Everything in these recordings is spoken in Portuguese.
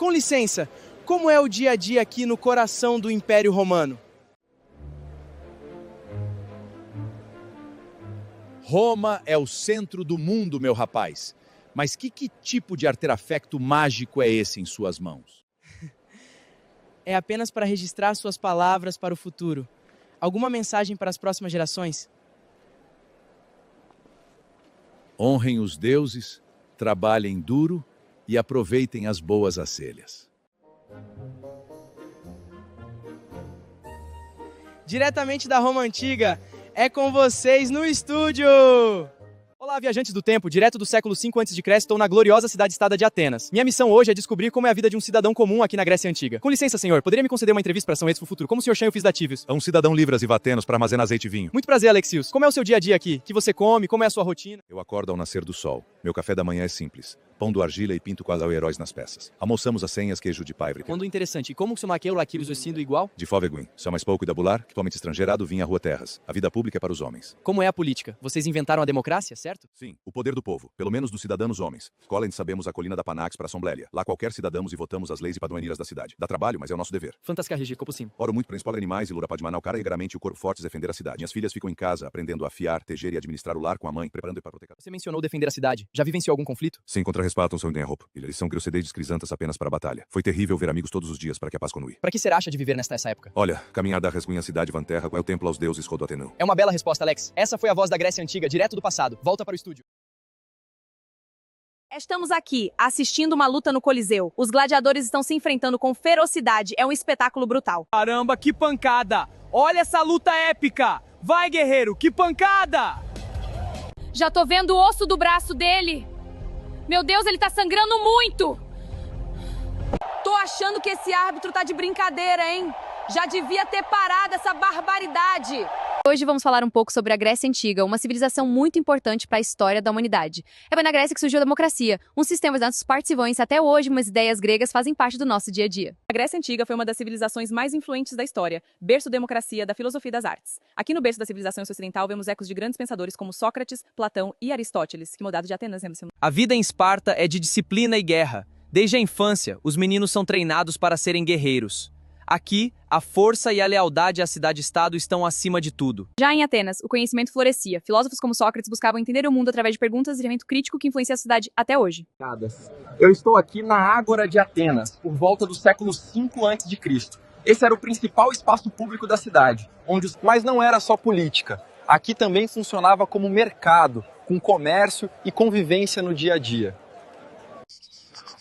Com licença, como é o dia a dia aqui no coração do Império Romano? Roma é o centro do mundo, meu rapaz. Mas que tipo de artefato mágico é esse em suas mãos? É apenas para registrar suas palavras para o futuro. Alguma mensagem para as próximas gerações? Honrem os deuses, trabalhem duro e aproveitem as boas acelhas. Diretamente da Roma Antiga, é com vocês no estúdio! Olá, viajantes do tempo, direto do século V a.C., estou na gloriosa cidade-estado de Atenas. Minha missão hoje é descobrir como é a vida de um cidadão comum aqui na Grécia Antiga. Com licença, senhor, poderia me conceder uma entrevista para São Redes Futuro? Como o senhor Chan e o Fis Datívios? É um cidadão livre e vatenos para armazenar azeite e vinho. Muito prazer, Alexios. Como é o seu dia a dia aqui? O que você come? Como é a sua rotina? Eu acordo ao nascer do sol. Meu café da manhã é simples. Pão do argila e pinto com heróis nas peças. Almoçamos as senhas, queijo de paibre. Quando interessante. E como o seu maqueiro laquilhos é sendo igual? De foveguin. Só mais pouco da bular, que atualmente estrangeirado vinha à rua terras. A vida pública é para os homens. Como é a política? Vocês inventaram a democracia, certo? Sim, o poder do povo, pelo menos dos cidadãos homens. Escolhem, sabemos, a colina da Panax para a Assembleia. Lá qualquer cidadãos e votamos as leis e padroeiras da cidade. Dá trabalho, mas é o nosso dever. Fantástica, Regi, como sim? Oro muito para expor animais e lura para o cara regaramente o corpo fortes defender a cidade. Minhas filhas ficam em casa, aprendendo a afiar, teger e administrar o lar com a mãe, preparando para proteger. Você mencionou defender a cidade. Já vivenciou algum conflito? Sim, contra respatam são em roupa. Eles são grossedeiros crisantas apenas para a batalha. Foi terrível ver amigos todos os dias para que a paz continue. Para que será acha de viver nesta época? Olha, caminhar da resguinha cidade van terra é o templo aos deuses Rodotenão. É uma bela resposta, Alex. Essa foi a voz da Grécia Antiga, direto do passado. Volta para o estúdio. Estamos aqui, assistindo uma luta no Coliseu. Os gladiadores estão se enfrentando com ferocidade. É um espetáculo brutal. Caramba, que pancada! Olha essa luta épica! Vai, guerreiro, que pancada! Já tô vendo o osso do braço dele. Meu Deus, ele tá sangrando muito! Tô achando que esse árbitro tá de brincadeira, hein? Já devia ter parado essa barbaridade! Hoje vamos falar um pouco sobre a Grécia Antiga, uma civilização muito importante para a história da humanidade. É na Grécia que surgiu a democracia, um sistema de nossos participantes até hoje, mas ideias gregas fazem parte do nosso dia a dia. A Grécia Antiga foi uma das civilizações mais influentes da história, berço da democracia, da filosofia e das artes. Aqui no berço da civilização ocidental vemos ecos de grandes pensadores como Sócrates, Platão e Aristóteles, que mudaram de Atenas. A vida em Esparta é de disciplina e guerra. Desde a infância, os meninos são treinados para serem guerreiros. Aqui, a força e a lealdade à cidade-estado estão acima de tudo. Já em Atenas, o conhecimento florescia. Filósofos como Sócrates buscavam entender o mundo através de perguntas e pensamento crítico que influencia a cidade até hoje. Eu estou aqui na Ágora de Atenas, por volta do século V a.C. Esse era o principal espaço público da cidade, mas não era só política. Aqui também funcionava como mercado, com comércio e convivência no dia a dia.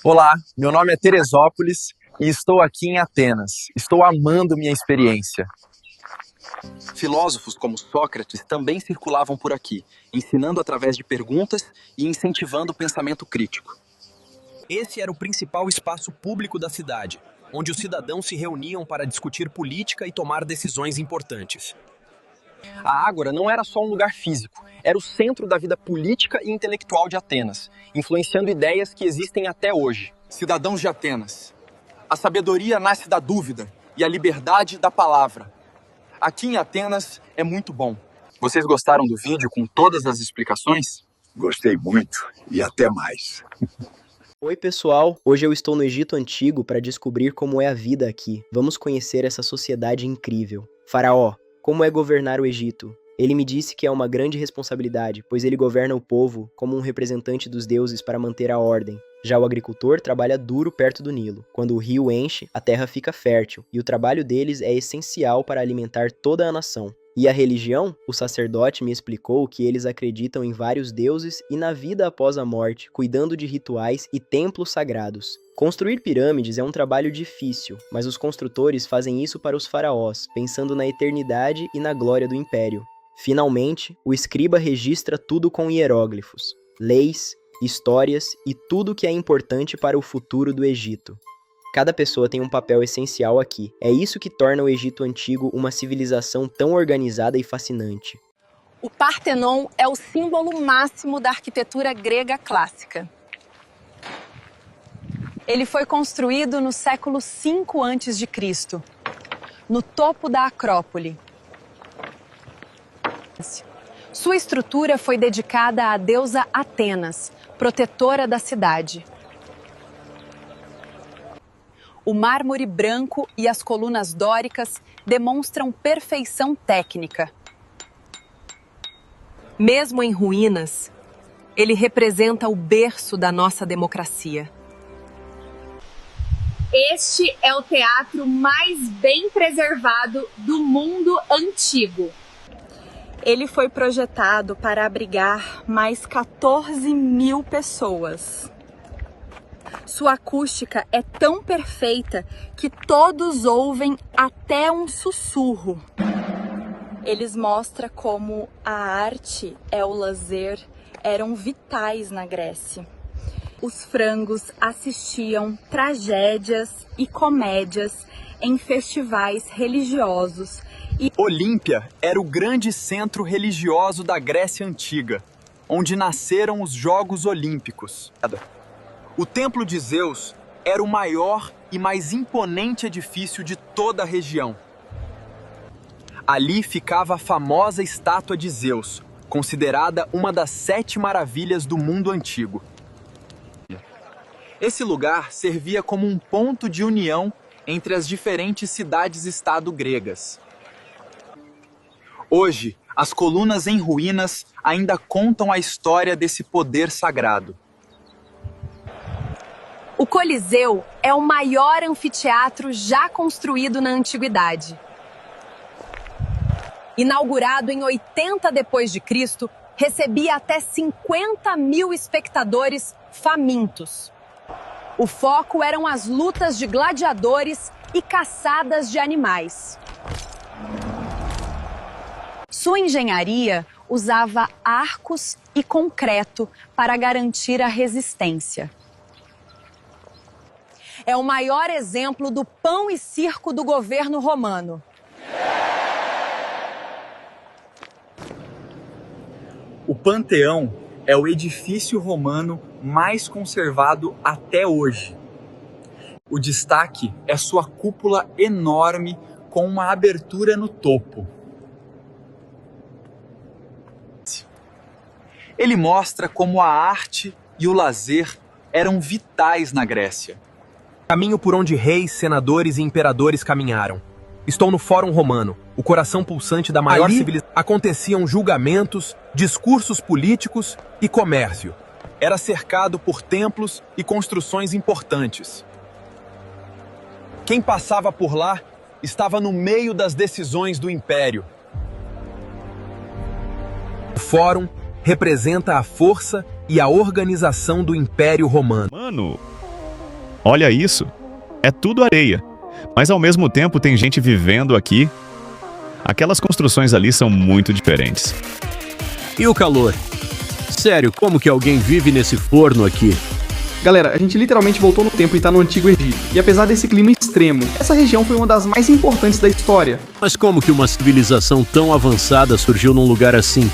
Olá, meu nome é Teresópolis e estou aqui em Atenas. Estou amando minha experiência. Filósofos como Sócrates também circulavam por aqui, ensinando através de perguntas e incentivando o pensamento crítico. Esse era o principal espaço público da cidade, onde os cidadãos se reuniam para discutir política e tomar decisões importantes. A Ágora não era só um lugar físico, era o centro da vida política e intelectual de Atenas, influenciando ideias que existem até hoje. Cidadãos de Atenas, a sabedoria nasce da dúvida e a liberdade da palavra. Aqui em Atenas é muito bom. Vocês gostaram do vídeo com todas as explicações? Gostei muito e até mais. Oi pessoal, hoje eu estou no Egito Antigo para descobrir como é a vida aqui. Vamos conhecer essa sociedade incrível. Faraó, como é governar o Egito? Ele me disse que é uma grande responsabilidade, pois ele governa o povo como um representante dos deuses para manter a ordem. Já o agricultor trabalha duro perto do Nilo. Quando o rio enche, a terra fica fértil, e o trabalho deles é essencial para alimentar toda a nação. E a religião? O sacerdote me explicou que eles acreditam em vários deuses e na vida após a morte, cuidando de rituais e templos sagrados. Construir pirâmides é um trabalho difícil, mas os construtores fazem isso para os faraós, pensando na eternidade e na glória do império. Finalmente, o escriba registra tudo com hieróglifos, leis, histórias e tudo que é importante para o futuro do Egito. Cada pessoa tem um papel essencial aqui. É isso que torna o Egito Antigo uma civilização tão organizada e fascinante. O Partenon é o símbolo máximo da arquitetura grega clássica. Ele foi construído no século V a.C., no topo da Acrópole. Sua estrutura foi dedicada à deusa Atenas, protetora da cidade. O mármore branco e as colunas dóricas demonstram perfeição técnica. Mesmo em ruínas, ele representa o berço da nossa democracia. Este é o teatro mais bem preservado do mundo antigo. Ele foi projetado para abrigar mais 14.000 pessoas. Sua acústica é tão perfeita que todos ouvem até um sussurro. Eles mostram como a arte e o lazer eram vitais na Grécia. Os frangos assistiam tragédias e comédias em festivais religiosos. Olímpia era o grande centro religioso da Grécia Antiga, onde nasceram os Jogos Olímpicos. O Templo de Zeus era o maior e mais imponente edifício de toda a região. Ali ficava a famosa estátua de Zeus, considerada uma das 7 maravilhas do mundo antigo. Esse lugar servia como um ponto de união entre as diferentes cidades-estado gregas. Hoje, as colunas em ruínas ainda contam a história desse poder sagrado. O Coliseu é o maior anfiteatro já construído na antiguidade. Inaugurado em 80 d.C., recebia até 50.000 espectadores famintos. O foco eram as lutas de gladiadores e caçadas de animais. Sua engenharia usava arcos e concreto para garantir a resistência. É o maior exemplo do pão e circo do governo romano. O Panteão é o edifício romano mais conservado até hoje. O destaque é sua cúpula enorme com uma abertura no topo. Ele mostra como a arte e o lazer eram vitais na Grécia. Caminho por onde reis, senadores e imperadores caminharam. Estou no Fórum Romano, o coração pulsante da maior civilização. Aconteciam julgamentos, discursos políticos e comércio. Era cercado por templos e construções importantes. Quem passava por lá estava no meio das decisões do império. O Fórum representa a força e a organização do Império Romano. Mano, olha isso. É tudo areia. Mas ao mesmo tempo tem gente vivendo aqui. Aquelas construções ali são muito diferentes. E o calor? Sério, como que alguém vive nesse forno aqui? Galera, a gente literalmente voltou no tempo e tá no Antigo Egito. E apesar desse clima extremo, essa região foi uma das mais importantes da história. Mas como que uma civilização tão avançada surgiu num lugar assim?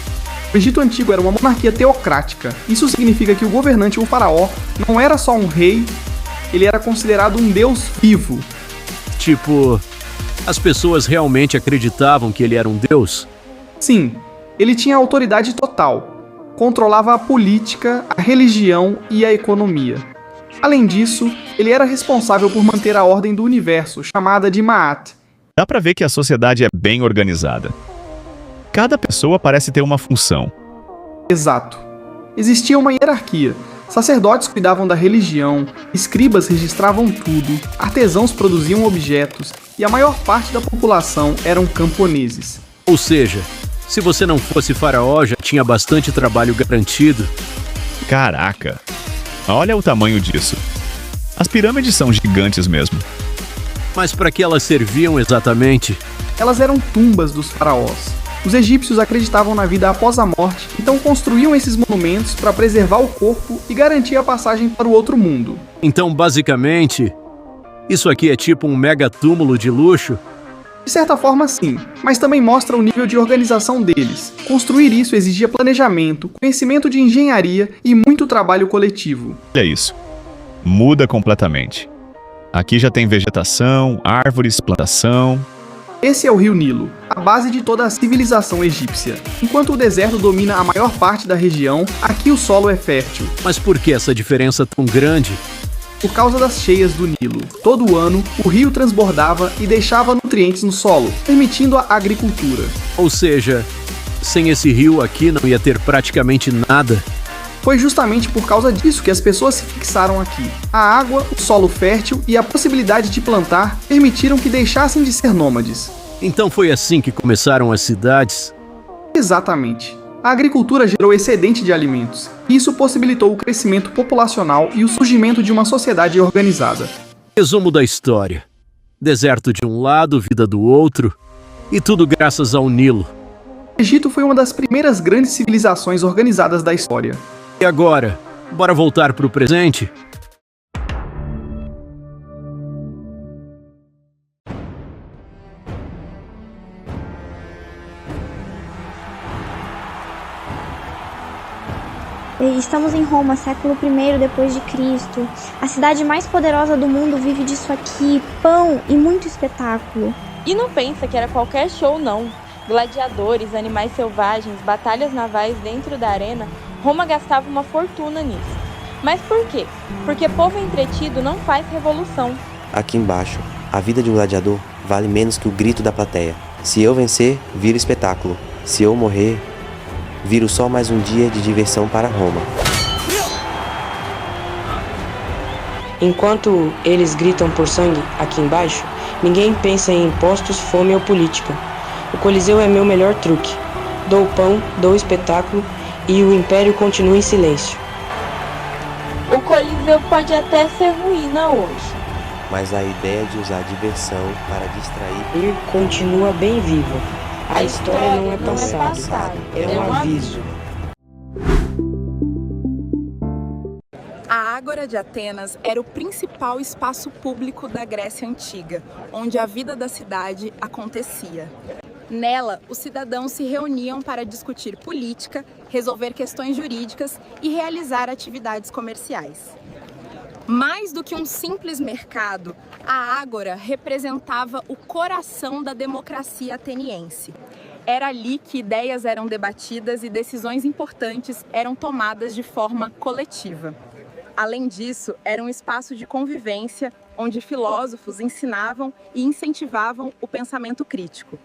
O Egito Antigo era uma monarquia teocrática. Isso significa que o governante, o faraó, não era só um rei, ele era considerado um deus vivo. Tipo, as pessoas realmente acreditavam que ele era um deus? Sim, ele tinha autoridade total. Controlava a política, a religião e a economia. Além disso, ele era responsável por manter a ordem do universo, chamada de Ma'at. Dá pra ver que a sociedade é bem organizada. Cada pessoa parece ter uma função. Exato. Existia uma hierarquia. Sacerdotes cuidavam da religião, escribas registravam tudo, artesãos produziam objetos e a maior parte da população eram camponeses. Ou seja, se você não fosse faraó, já tinha bastante trabalho garantido. Caraca, olha o tamanho disso. As pirâmides são gigantes mesmo. Mas para que elas serviam exatamente? Elas eram tumbas dos faraós. Os egípcios acreditavam na vida após a morte, então construíam esses monumentos para preservar o corpo e garantir a passagem para o outro mundo. Então, basicamente, isso aqui é tipo um mega túmulo de luxo? De certa forma, sim, mas também mostra o nível de organização deles. Construir isso exigia planejamento, conhecimento de engenharia e muito trabalho coletivo. Olha isso. Muda completamente. Aqui já tem vegetação, árvores, plantação. Esse é o rio Nilo, a base de toda a civilização egípcia. Enquanto o deserto domina a maior parte da região, aqui o solo é fértil. Mas por que essa diferença tão grande? por causa das cheias do Nilo. Todo ano, o rio transbordava e deixava nutrientes no solo, permitindo a agricultura. Ou seja, sem esse rio aqui não ia ter praticamente nada. Foi justamente por causa disso que as pessoas se fixaram aqui. A água, o solo fértil e a possibilidade de plantar permitiram que deixassem de ser nômades. Então foi assim que começaram as cidades? Exatamente. A agricultura gerou excedente de alimentos. Isso possibilitou o crescimento populacional e o surgimento de uma sociedade organizada. Resumo da história. Deserto de um lado, vida do outro, e tudo graças ao Nilo. O Egito foi uma das primeiras grandes civilizações organizadas da história. E agora, bora voltar para o presente? Estamos em Roma, século I depois de Cristo. A cidade mais poderosa do mundo vive disso aqui, pão e muito espetáculo. E não pensa que era qualquer show não. Gladiadores, animais selvagens, batalhas navais dentro da arena, Roma gastava uma fortuna nisso. Mas por quê? Porque povo entretido não faz revolução. Aqui embaixo, a vida de um gladiador vale menos que o grito da plateia. Se eu vencer, vira espetáculo. Se eu morrer, viro só mais um dia de diversão para Roma. Enquanto eles gritam por sangue aqui embaixo, ninguém pensa em impostos, fome ou política. O Coliseu é meu melhor truque. Dou pão, dou espetáculo e o Império continua em silêncio. O Coliseu pode até ser ruína hoje, mas a ideia de usar diversão para distrair... Ele continua bem vivo. A história não é passado, é um aviso. A Ágora de Atenas era o principal espaço público da Grécia Antiga, onde a vida da cidade acontecia. Nela, os cidadãos se reuniam para discutir política, resolver questões jurídicas e realizar atividades comerciais. Mais do que um simples mercado, a Ágora representava o coração da democracia ateniense. Era ali que ideias eram debatidas e decisões importantes eram tomadas de forma coletiva. Além disso, era um espaço de convivência onde filósofos ensinavam e incentivavam o pensamento crítico.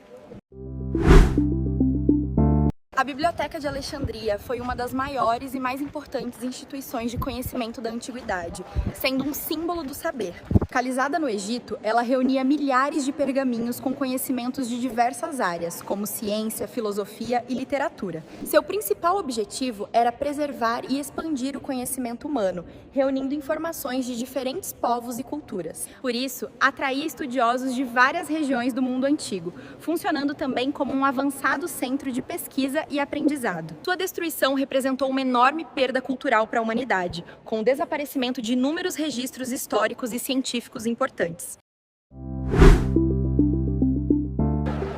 A Biblioteca de Alexandria foi uma das maiores e mais importantes instituições de conhecimento da antiguidade, sendo um símbolo do saber. Localizada no Egito, ela reunia milhares de pergaminhos com conhecimentos de diversas áreas, como ciência, filosofia e literatura. Seu principal objetivo era preservar e expandir o conhecimento humano, reunindo informações de diferentes povos e culturas. Por isso, atraía estudiosos de várias regiões do mundo antigo, funcionando também como um avançado centro de pesquisa e aprendizado. Sua destruição representou uma enorme perda cultural para a humanidade, com o desaparecimento de inúmeros registros históricos e científicos importantes.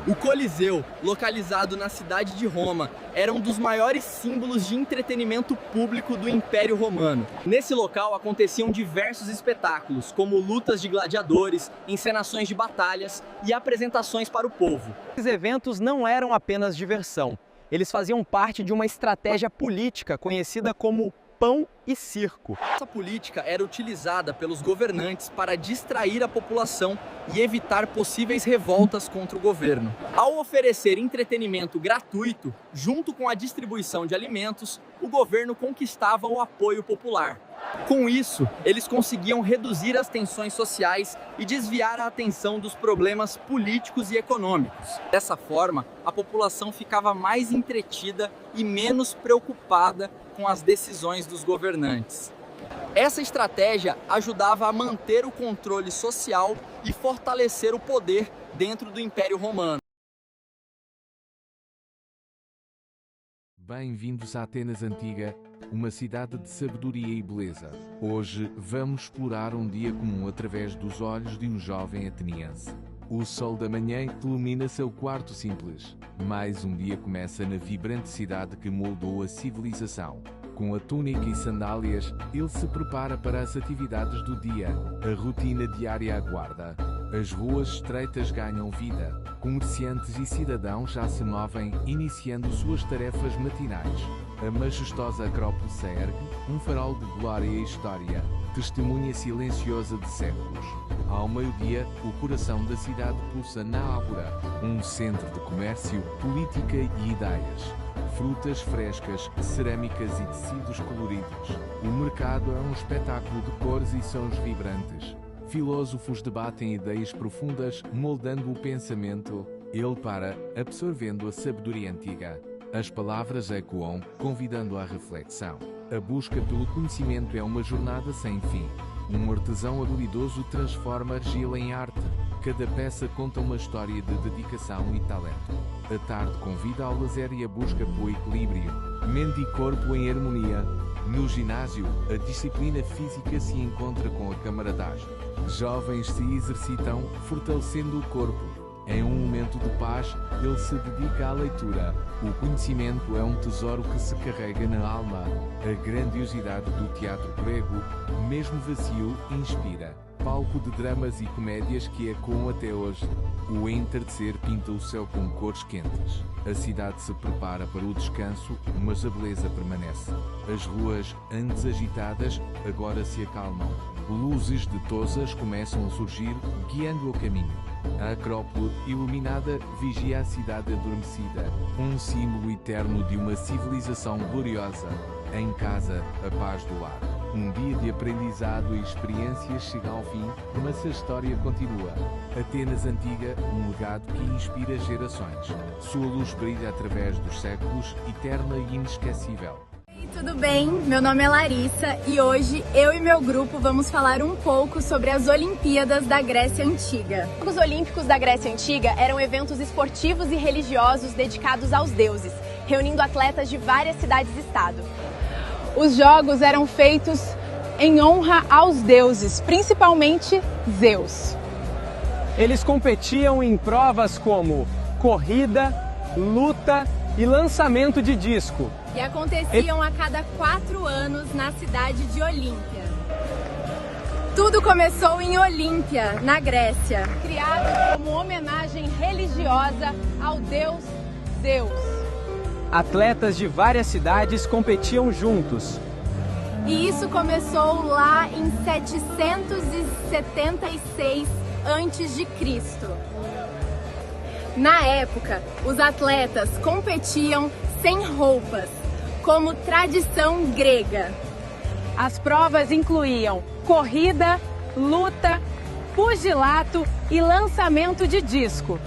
O Coliseu, localizado na cidade de Roma, era um dos maiores símbolos de entretenimento público do Império Romano. Nesse local aconteciam diversos espetáculos, como lutas de gladiadores, encenações de batalhas e apresentações para o povo. Esses eventos não eram apenas diversão. Eles faziam parte de uma estratégia política conhecida como pão e circo. Essa política era utilizada pelos governantes para distrair a população e evitar possíveis revoltas contra o governo. Ao oferecer entretenimento gratuito, junto com a distribuição de alimentos, o governo conquistava o apoio popular. Com isso, eles conseguiam reduzir as tensões sociais e desviar a atenção dos problemas políticos e econômicos. Dessa forma, a população ficava mais entretida e menos preocupada com as decisões dos governantes. Essa estratégia ajudava a manter o controle social e fortalecer o poder dentro do Império Romano. Bem-vindos a Atenas Antiga, uma cidade de sabedoria e beleza. Hoje vamos explorar um dia comum através dos olhos de um jovem ateniense. O sol da manhã ilumina seu quarto simples. Mais um dia começa na vibrante cidade que moldou a civilização. Com a túnica e sandálias, ele se prepara para as atividades do dia. A rotina diária aguarda. As ruas estreitas ganham vida. Comerciantes e cidadãos já se movem, iniciando suas tarefas matinais. A majestosa Acrópole se ergue, um farol de glória e história, testemunha silenciosa de séculos. Ao meio-dia, o coração da cidade pulsa na Ágora, um centro de comércio, política e ideias. Frutas frescas, cerâmicas e tecidos coloridos. O mercado é um espetáculo de cores e sons vibrantes. Filósofos debatem ideias profundas, moldando o pensamento. Ele para, absorvendo a sabedoria antiga. As palavras ecoam, convidando à reflexão. A busca pelo conhecimento é uma jornada sem fim. Um artesão habilidoso transforma argila em arte. Cada peça conta uma história de dedicação e talento. A tarde convida ao lazer e a busca pelo equilíbrio. Mente e corpo em harmonia. No ginásio, a disciplina física se encontra com a camaradagem. Jovens se exercitam, fortalecendo o corpo. Em um momento de paz, ele se dedica à leitura. O conhecimento é um tesouro que se carrega na alma. A grandiosidade do teatro grego, mesmo vazio, inspira. Palco de dramas e comédias que ecoam até hoje. O entardecer pinta o céu com cores quentes. A cidade se prepara para o descanso, mas a beleza permanece. As ruas, antes agitadas, agora se acalmam. Luzes de tosas começam a surgir, guiando o caminho. A Acrópole, iluminada, vigia a cidade adormecida, um símbolo eterno de uma civilização gloriosa. Em casa, a paz do lar. Um dia de aprendizado e experiências chega ao fim, mas a história continua. Atenas Antiga, um legado que inspira gerações. Sua luz brilha através dos séculos, eterna e inesquecível. Tudo bem? Meu nome é Larissa e hoje eu e meu grupo vamos falar um pouco sobre as Olimpíadas da Grécia Antiga. Os Jogos Olímpicos da Grécia Antiga eram eventos esportivos e religiosos dedicados aos deuses, reunindo atletas de várias cidades-estado. Os jogos eram feitos em honra aos deuses, principalmente Zeus. Eles competiam em provas como corrida, luta e lançamento de disco. E aconteciam a cada 4 anos na cidade de Olímpia. Tudo começou em Olímpia, na Grécia. Criado como homenagem religiosa ao deus Zeus. Atletas de várias cidades competiam juntos. E isso começou lá em 776 a.C. Na época, os atletas competiam sem roupas, como tradição grega. As provas incluíam corrida, luta, pugilato e lançamento de disco.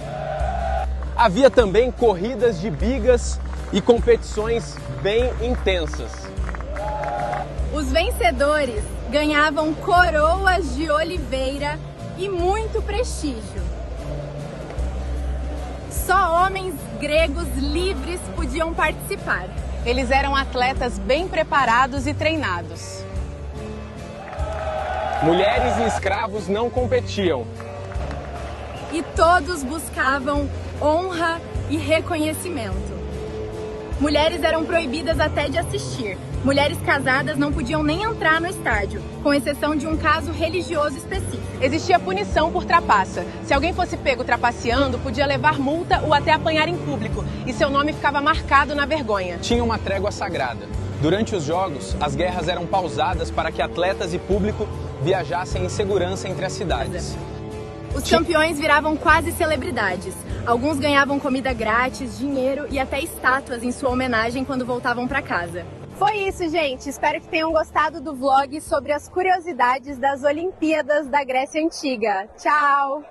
Havia também corridas de bigas e competições bem intensas. Os vencedores ganhavam coroas de oliveira e muito prestígio. Só homens gregos livres podiam participar. Eles eram atletas bem preparados e treinados. Mulheres e escravos não competiam. E todos buscavam honra e reconhecimento. Mulheres eram proibidas até de assistir. Mulheres casadas não podiam nem entrar no estádio, com exceção de um caso religioso específico. Existia punição por trapaça. Se alguém fosse pego trapaceando, podia levar multa ou até apanhar em público, e seu nome ficava marcado na vergonha. Tinha uma trégua sagrada. Durante os jogos, as guerras eram pausadas para que atletas e público viajassem em segurança entre as cidades. Os campeões viravam quase celebridades. Alguns ganhavam comida grátis, dinheiro e até estátuas em sua homenagem quando voltavam para casa. Foi isso, gente. Espero que tenham gostado do vlog sobre as curiosidades das Olimpíadas da Grécia Antiga. Tchau!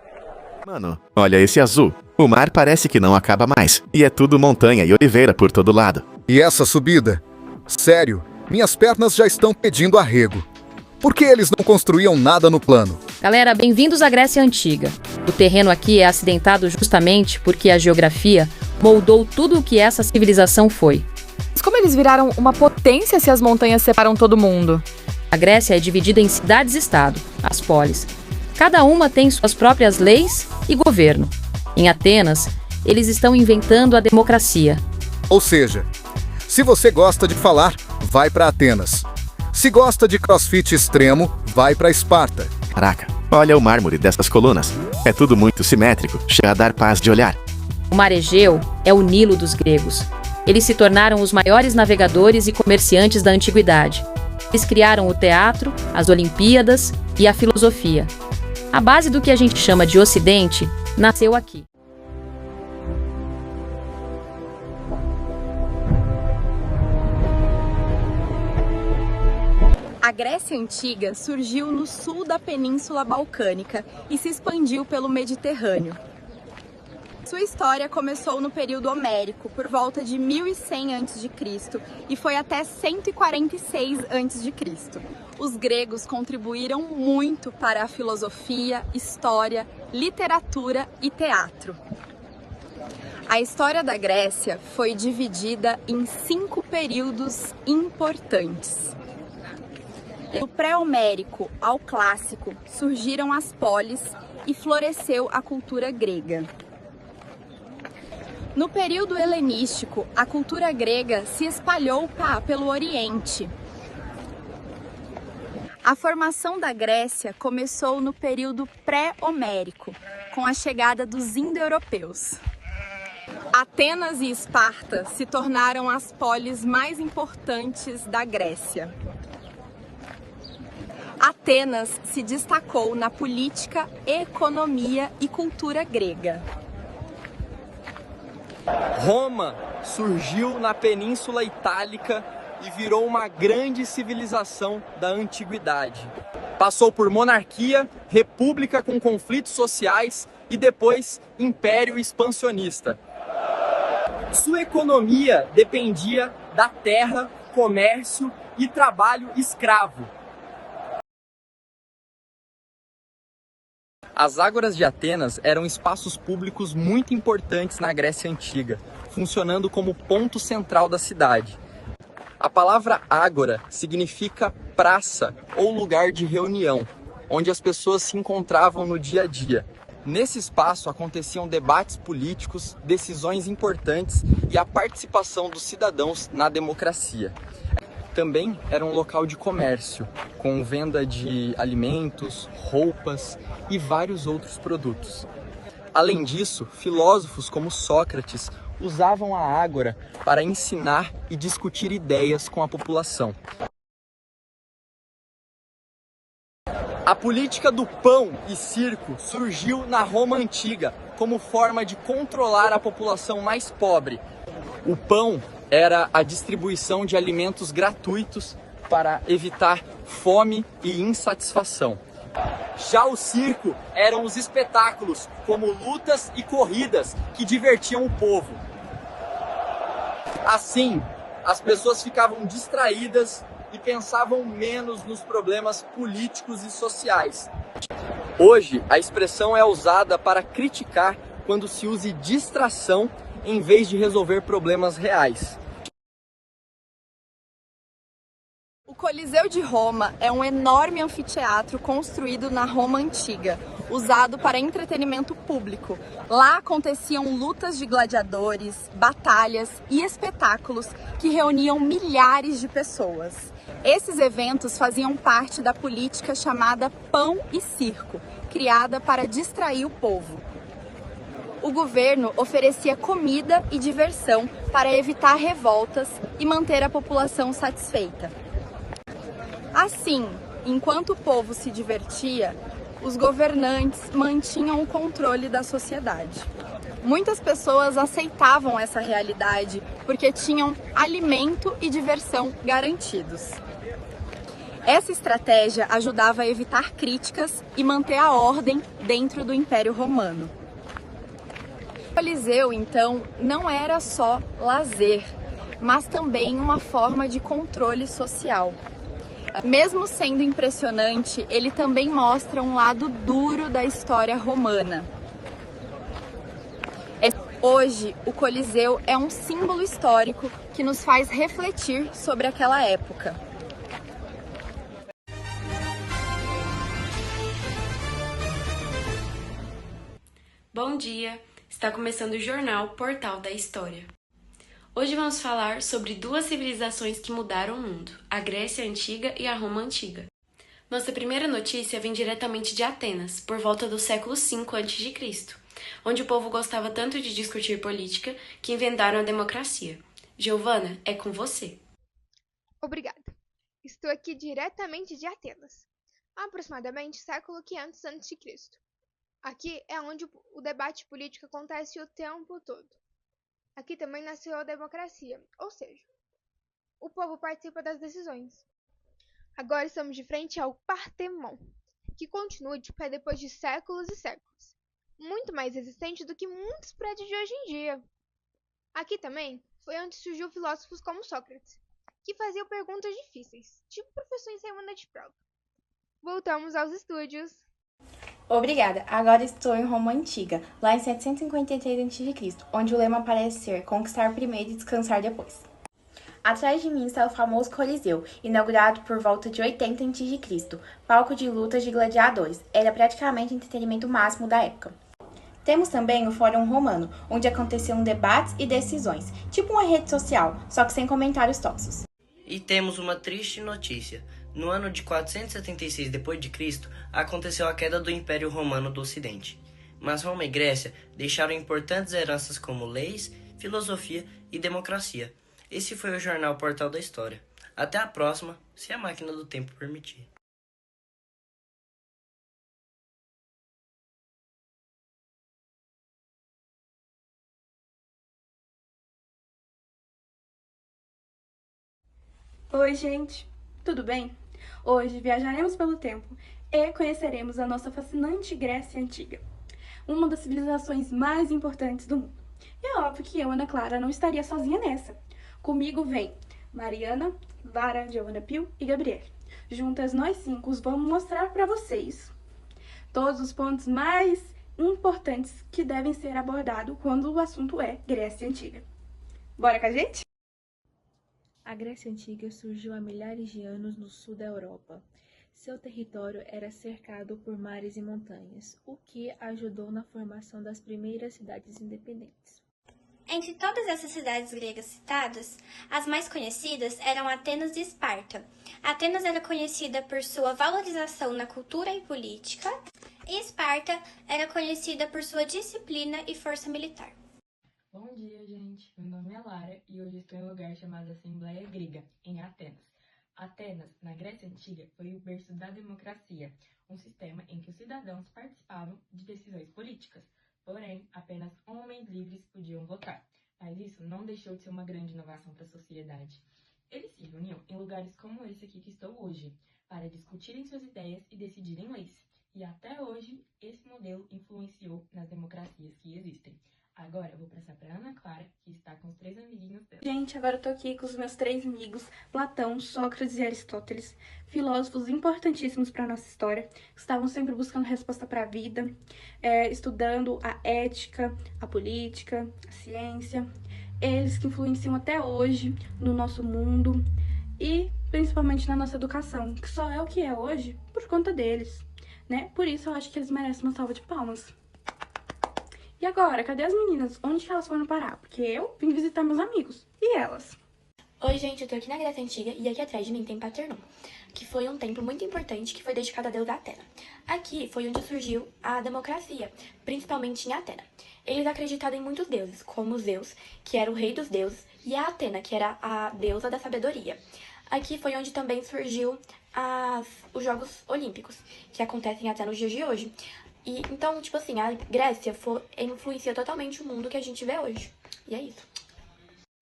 Mano, olha esse azul. O mar parece que não acaba mais. E é tudo montanha e oliveira por todo lado. E essa subida? Sério, minhas pernas já estão pedindo arrego. Por que eles não construíam nada no plano? Galera, bem-vindos à Grécia Antiga. O terreno aqui é acidentado justamente porque a geografia moldou tudo o que essa civilização foi. Mas como eles viraram uma potência se as montanhas separam todo mundo? A Grécia é dividida em cidades-estado, as polis. Cada uma tem suas próprias leis e governo. Em Atenas, eles estão inventando a democracia. Ou seja, se você gosta de falar, vai para Atenas. Se gosta de crossfit extremo, vai para Esparta. Caraca, Olha o mármore dessas colunas. É tudo muito simétrico, chega a dar paz de olhar. O mar Egeu é o Nilo dos gregos. Eles se tornaram os maiores navegadores e comerciantes da antiguidade. Eles criaram o teatro, as Olimpíadas e a filosofia. A base do que a gente chama de Ocidente nasceu aqui. A Grécia Antiga surgiu no sul da Península Balcânica e se expandiu pelo Mediterrâneo. Sua história começou no período homérico, por volta de 1100 a.C. e foi até 146 a.C. Os gregos contribuíram muito para a filosofia, história, literatura e teatro. A história da Grécia foi dividida em 5 períodos importantes. Do pré-homérico ao clássico surgiram as polis e floresceu a cultura grega. No período helenístico, a cultura grega se espalhou pelo Oriente. A formação da Grécia começou no período pré-homérico, com a chegada dos indo-europeus. Atenas e Esparta se tornaram as polis mais importantes da Grécia. Atenas se destacou na política, economia e cultura grega. Roma surgiu na Península Itálica e virou uma grande civilização da antiguidade. Passou por monarquia, república com conflitos sociais e depois império expansionista. Sua economia dependia da terra, comércio e trabalho escravo. As ágoras de Atenas eram espaços públicos muito importantes na Grécia Antiga, funcionando como ponto central da cidade. A palavra ágora significa praça ou lugar de reunião, onde as pessoas se encontravam no dia a dia. Nesse espaço aconteciam debates políticos, decisões importantes e a participação dos cidadãos na democracia. Também era um local de comércio, com venda de alimentos, roupas e vários outros produtos. Além disso, filósofos como Sócrates usavam a ágora para ensinar e discutir ideias com a população. A política do pão e circo surgiu na Roma Antiga como forma de controlar a população mais pobre. O pão era a distribuição de alimentos gratuitos para evitar fome e insatisfação. Já o circo eram os espetáculos, como lutas e corridas, que divertiam o povo. Assim, as pessoas ficavam distraídas e pensavam menos nos problemas políticos e sociais. Hoje, a expressão é usada para criticar quando se use distração em vez de resolver problemas reais. O Coliseu de Roma é um enorme anfiteatro construído na Roma Antiga, usado para entretenimento público. Lá aconteciam lutas de gladiadores, batalhas e espetáculos que reuniam milhares de pessoas. Esses eventos faziam parte da política chamada pão e circo, criada para distrair o povo. O governo oferecia comida e diversão para evitar revoltas e manter a população satisfeita. Assim, enquanto o povo se divertia, os governantes mantinham o controle da sociedade. Muitas pessoas aceitavam essa realidade porque tinham alimento e diversão garantidos. Essa estratégia ajudava a evitar críticas e manter a ordem dentro do Império Romano. O Coliseu, então, não era só lazer, mas também uma forma de controle social. Mesmo sendo impressionante, ele também mostra um lado duro da história romana. Hoje, o Coliseu é um símbolo histórico que nos faz refletir sobre aquela época. Bom dia! Está começando o jornal Portal da História. Hoje vamos falar sobre duas civilizações que mudaram o mundo, a Grécia Antiga e a Roma Antiga. Nossa primeira notícia vem diretamente de Atenas, por volta do século V a.C., onde o povo gostava tanto de discutir política que inventaram a democracia. Giovana, é com você. Obrigada. Estou aqui diretamente de Atenas, aproximadamente século V a.C. Aqui é onde o debate político acontece o tempo todo. Aqui também nasceu a democracia, ou seja, o povo participa das decisões. Agora estamos de frente ao Partemon, que continua de pé depois de séculos e séculos, muito mais resistente do que muitos prédios de hoje em dia. Aqui também foi onde surgiu filósofos como Sócrates, que faziam perguntas difíceis, tipo professor em semana de prova. Voltamos aos estúdios. Obrigada. Agora estou em Roma Antiga, lá em 753 a.C., onde o lema parece ser conquistar primeiro e descansar depois. Atrás de mim está o famoso Coliseu, inaugurado por volta de 80 a.C., palco de lutas de gladiadores. Era praticamente o entretenimento máximo da época. Temos também o Fórum Romano, onde aconteciam debates e decisões, tipo uma rede social, só que sem comentários tóxicos. E temos uma triste notícia. No ano de 476 d.C., aconteceu a queda do Império Romano do Ocidente. Mas Roma e Grécia deixaram importantes heranças como leis, filosofia e democracia. Esse foi o jornal Portal da História. Até a próxima, se a máquina do tempo permitir. Oi, gente! Tudo bem? Hoje viajaremos pelo tempo e conheceremos a nossa fascinante Grécia Antiga, uma das civilizações mais importantes do mundo. E é óbvio que eu, Ana Clara, não estaria sozinha nessa. Comigo vem Mariana, Lara, Giovanna Pio e Gabriele. Juntas nós 5 vamos mostrar para vocês todos os pontos mais importantes que devem ser abordados quando o assunto é Grécia Antiga. Bora com a gente? A Grécia Antiga surgiu há milhares de anos no sul da Europa. Seu território era cercado por mares e montanhas, o que ajudou na formação das primeiras cidades independentes. Entre todas essas cidades gregas citadas, as mais conhecidas eram Atenas e Esparta. Atenas era conhecida por sua valorização na cultura e política, e Esparta era conhecida por sua disciplina e força militar. Bom dia, gente. Meu nome é Lara e hoje estou em um lugar chamado Assembleia Grega, em Atenas. Atenas, na Grécia Antiga, foi o berço da democracia, um sistema em que os cidadãos participavam de decisões políticas. Porém, apenas homens livres podiam votar, mas isso não deixou de ser uma grande inovação para a sociedade. Eles se reuniam em lugares como esse aqui que estou hoje, para discutirem suas ideias e decidirem leis. E até hoje, esse modelo influenciou nas democracias que existem. Agora eu vou passar para Ana Clara, que está com os 3 amiguinhos dela. Gente, agora eu tô aqui com os meus 3 amigos, Platão, Sócrates e Aristóteles, filósofos importantíssimos para a nossa história, que estavam sempre buscando resposta para a vida, estudando a ética, a política, a ciência. Eles que influenciam até hoje no nosso mundo e principalmente na nossa educação, que só é o que é hoje por conta deles, né? Por isso eu acho que eles merecem uma salva de palmas. E agora, cadê as meninas? Onde que elas foram parar? Porque eu vim visitar meus amigos. E elas? Oi, gente, eu tô aqui na Grécia Antiga e aqui atrás de mim tem Paternon, que foi um templo muito importante que foi dedicado a deusa Atena. Aqui foi onde surgiu a democracia, principalmente em Atena. Eles acreditavam em muitos deuses, como Zeus, que era o rei dos deuses, e a Atena, que era a deusa da sabedoria. Aqui foi onde também surgiu os Jogos Olímpicos, que acontecem até nos dias de hoje. E, então, tipo assim, a Grécia influencia totalmente o mundo que a gente vê hoje. E é isso.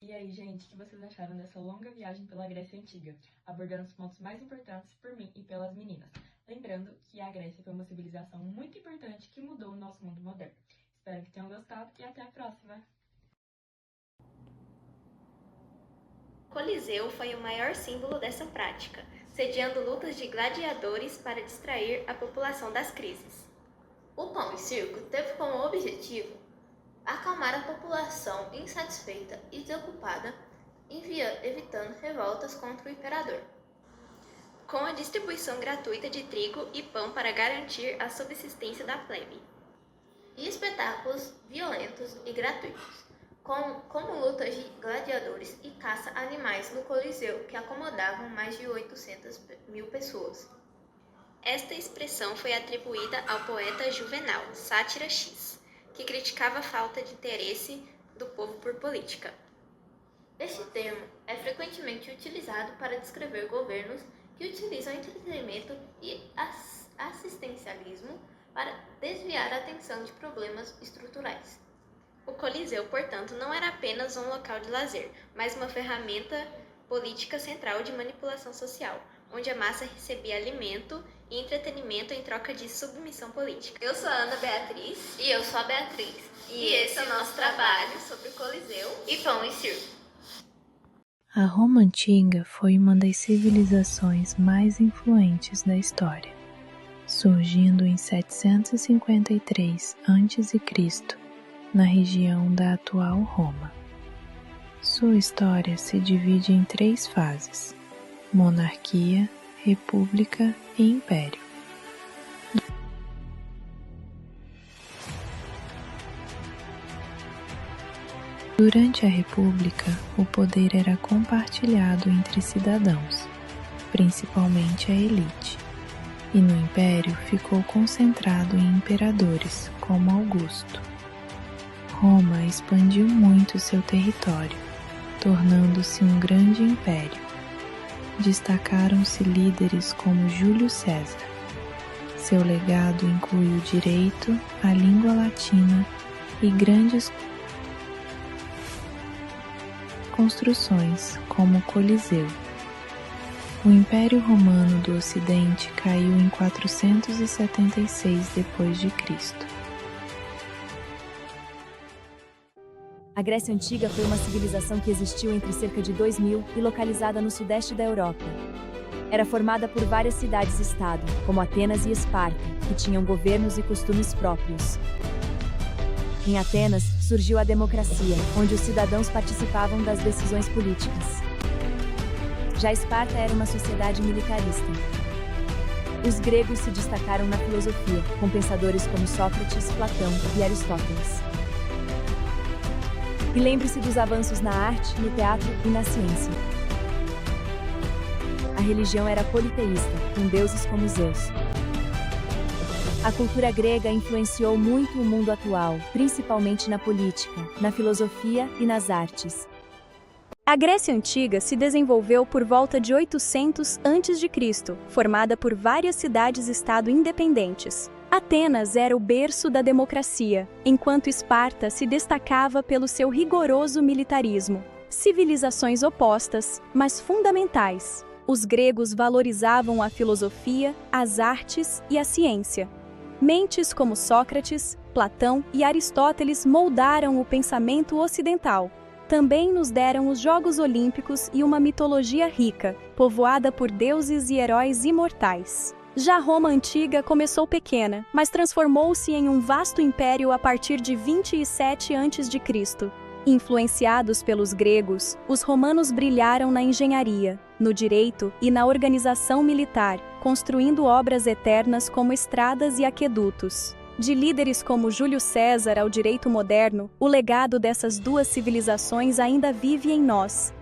E aí, gente, o que vocês acharam dessa longa viagem pela Grécia Antiga, abordando os pontos mais importantes por mim e pelas meninas? Lembrando que a Grécia foi uma civilização muito importante que mudou o nosso mundo moderno. Espero que tenham gostado e até a próxima! O Coliseu foi o maior símbolo dessa prática, sediando lutas de gladiadores para distrair a população das crises. O pão e circo teve como objetivo acalmar a população insatisfeita e desocupada, evitando revoltas contra o imperador, com a distribuição gratuita de trigo e pão para garantir a subsistência da plebe, e espetáculos violentos e gratuitos, como lutas de gladiadores e caça a animais no Coliseu, que acomodavam mais de 800 mil pessoas. Esta expressão foi atribuída ao poeta Juvenal, Sátira X, que criticava a falta de interesse do povo por política. Este termo é frequentemente utilizado para descrever governos que utilizam entretenimento e assistencialismo para desviar a atenção de problemas estruturais. O Coliseu, portanto, não era apenas um local de lazer, mas uma ferramenta política central de manipulação social, onde a massa recebia alimento e entretenimento em troca de submissão política. Eu sou a Ana Beatriz. E eu sou a Beatriz. E esse é o nosso trabalho sobre o Coliseu e Pão e Circo. A Roma Antiga foi uma das civilizações mais influentes da história, surgindo em 753 a.C., na região da atual Roma. Sua história se divide em 3 fases: monarquia, república e império. Durante a República, o poder era compartilhado entre cidadãos, principalmente a elite, e no Império ficou concentrado em imperadores, como Augusto. Roma expandiu muito seu território, tornando-se um grande império. Destacaram-se líderes como Júlio César. Seu legado inclui o direito, a língua latina e grandes construções, como o Coliseu. O Império Romano do Ocidente caiu em 476 d.C. A Grécia Antiga foi uma civilização que existiu entre cerca de 2000 e localizada no sudeste da Europa. Era formada por várias cidades-estado, como Atenas e Esparta, que tinham governos e costumes próprios. Em Atenas, surgiu a democracia, onde os cidadãos participavam das decisões políticas. Já Esparta era uma sociedade militarista. Os gregos se destacaram na filosofia, com pensadores como Sócrates, Platão e Aristóteles. E lembre-se dos avanços na arte, no teatro e na ciência. A religião era politeísta, com deuses como Zeus. A cultura grega influenciou muito o mundo atual, principalmente na política, na filosofia e nas artes. A Grécia Antiga se desenvolveu por volta de 800 a.C., formada por várias cidades-estado independentes. Atenas era o berço da democracia, enquanto Esparta se destacava pelo seu rigoroso militarismo. Civilizações opostas, mas fundamentais. Os gregos valorizavam a filosofia, as artes e a ciência. Mentes como Sócrates, Platão e Aristóteles moldaram o pensamento ocidental. Também nos deram os Jogos Olímpicos e uma mitologia rica, povoada por deuses e heróis imortais. Já Roma Antiga começou pequena, mas transformou-se em um vasto império a partir de 27 a.C. Influenciados pelos gregos, os romanos brilharam na engenharia, no direito e na organização militar, construindo obras eternas como estradas e aquedutos. De líderes como Júlio César ao direito moderno, o legado dessas duas civilizações ainda vive em nós.